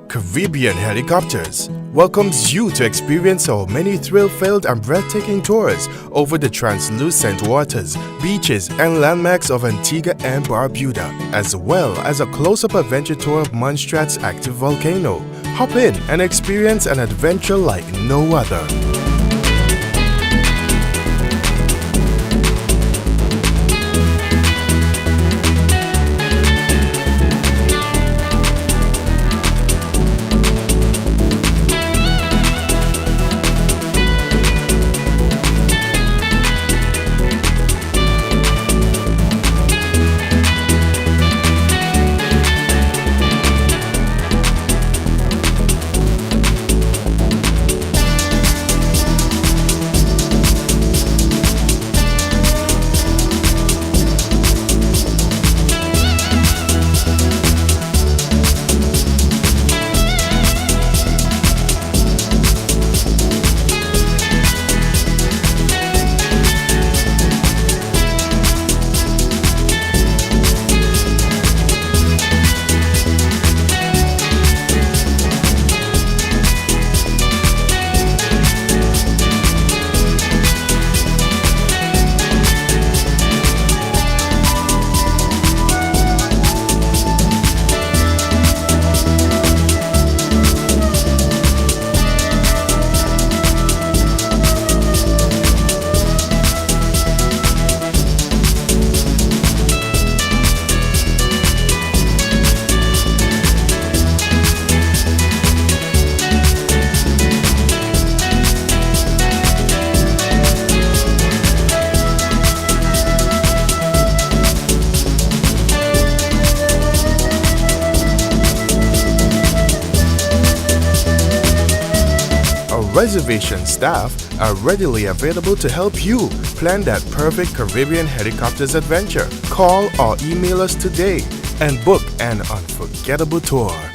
Caribbean Helicopters welcomes you to experience our many thrill-filled and breathtaking tours over the translucent waters, beaches, and landmarks of Antigua and Barbuda, as well as a close-up adventure tour of Montserrat's active volcano. Hop in and experience an adventure like no other. Reservation staff are readily available to help you plan that perfect Caribbean Helicopters adventure. Call or email us today and book an unforgettable tour.